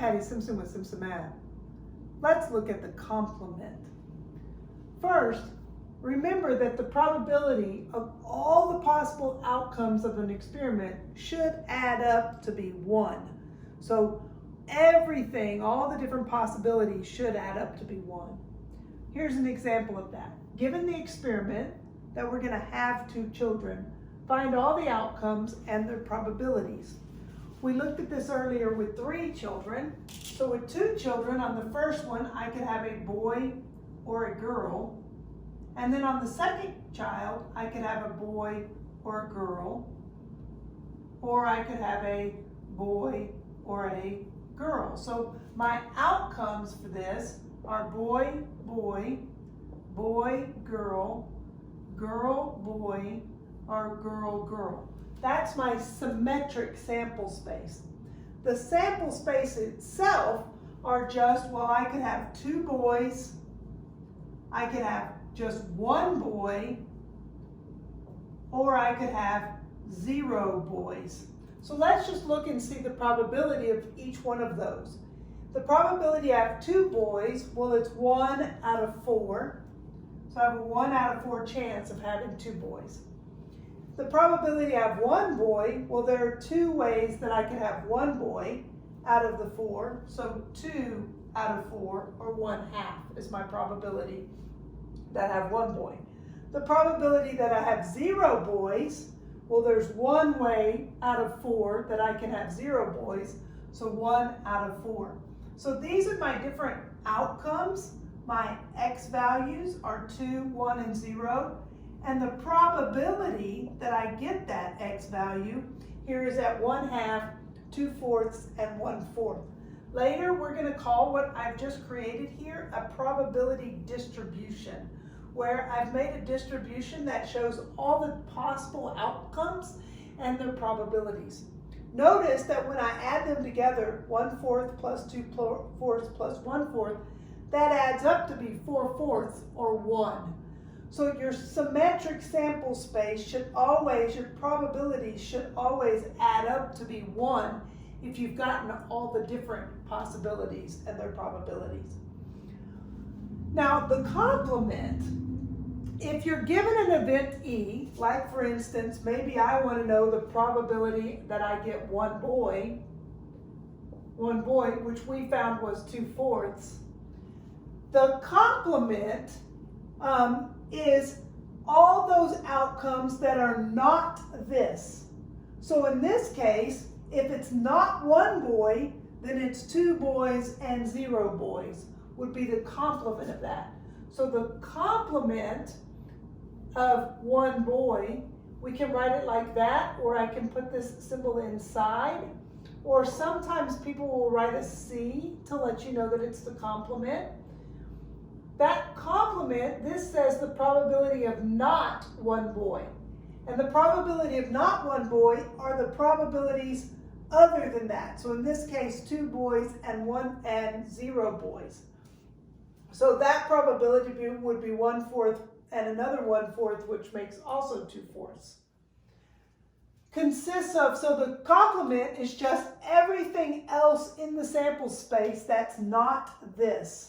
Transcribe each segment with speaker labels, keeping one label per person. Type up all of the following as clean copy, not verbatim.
Speaker 1: Patty Simpson with Simpson Math. Let's look at the complement. First, remember that the probability of all the possible outcomes of an experiment should add up to be 1. So everything, all the different possibilities should add up to be 1. Here's an example of that. Given the experiment that we're going to have 2 children, find all the outcomes and their probabilities. We looked at this earlier with 3 children. So with 2 children, on the first one, I could have a boy or a girl. And then on the second child, I could have a boy or a girl. Or I could have a boy or a girl. So my outcomes for this are boy, boy, boy, girl, girl, boy, or girl, girl. That's my symmetric sample space. The sample space itself are just, well, I could have 2 boys, I could have just 1 boy, or I could have 0 boys. So let's just look and see the probability of each one of those. The probability I have 2 boys, well, it's 1 out of 4. So I have a 1 out of 4 chance of having 2 boys. The probability I have 1 boy, well, there are 2 ways that I could have 1 boy out of the 4. So 2 out of 4, or 1/2 is my probability that I have 1 boy. The probability that I have 0 boys, well, there's 1 way out of 4 that I can have 0 boys, so 1 out of 4. So these are my different outcomes. My x values are 2, 1, and 0. And the probability that I get that x value here is at 1/2, 2/4, and 1/4. Later, we're going to call what I've just created here a probability distribution, where I've made a distribution that shows all the possible outcomes and their probabilities. Notice that when I add them together, 1/4 plus 2/4 plus 1/4, that adds up to be 4/4 or 1. So your symmetric sample space should always, your probability should always add up to be 1 if you've gotten all the different possibilities and their probabilities. Now the complement, if you're given an event E, like for instance, maybe I want to know the probability that I get 1 boy, which we found was 2/4. The complement is all those outcomes that are not this. So in this case, if it's not 1 boy, then it's 2 boys and 0 boys would be the complement of that. So the complement of 1 boy, we can write it like that, or I can put this symbol inside, or sometimes people will write a C to let you know that it's the complement. That complement, this says the probability of not 1 boy. And the probability of not 1 boy are the probabilities other than that. So in this case, 2 boys and 0 boys. So that probability would be 1/4 and another 1/4, which makes also 2/4. Consists of, so the complement is just everything else in the sample space that's not this.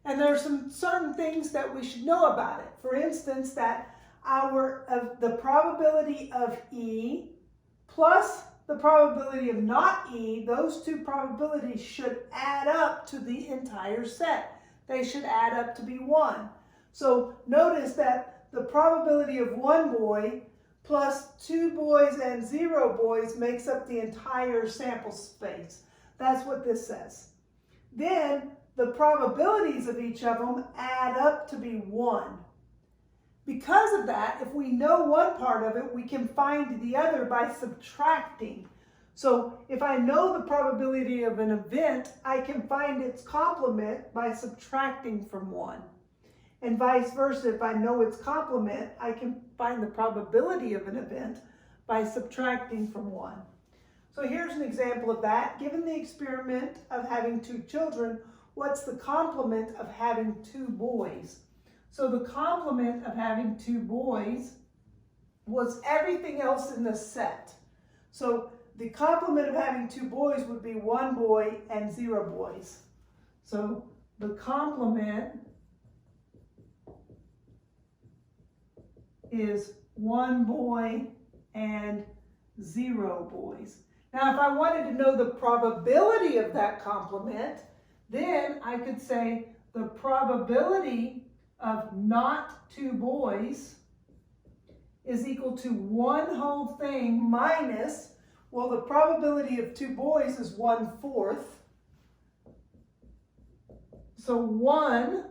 Speaker 1: And there are some certain things that we should know about it. For instance, that the probability of E plus the probability of not E, those 2 probabilities should add up to the entire set. They should add up to be 1. So notice that the probability of 1 boy plus 2 boys and 0 boys makes up the entire sample space. That's what this says. Then the probabilities of each of them add up to be 1. Because of that, if we know one part of it, we can find the other by subtracting. So if I know the probability of an event, I can find its complement by subtracting from 1. And vice versa, if I know its complement, I can find the probability of an event by subtracting from 1. So here's an example of that. Given the experiment of having 2 children, what's the complement of having 2 boys? So the complement of having 2 boys was everything else in the set. So the complement of having 2 boys would be 1 boy and 0 boys. So the complement is 1 boy and 0 boys. Now, if I wanted to know the probability of that complement, then I could say the probability of not 2 boys is equal to 1 whole thing minus, well, the probability of 2 boys is 1/4. So 1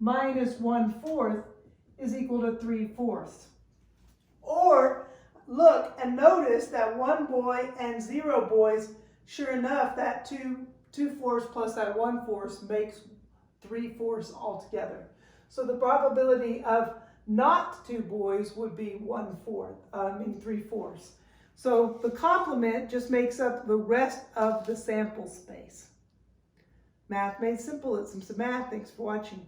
Speaker 1: minus 1/4 is equal to 3/4. Or look and notice that 1 boy and 0 boys, sure enough, that 2/4 plus that 1/4 makes 3/4 altogether. So the probability of not 2 boys would be 3/4. So the complement just makes up the rest of the sample space. Math made simple. It's some math. Thanks for watching.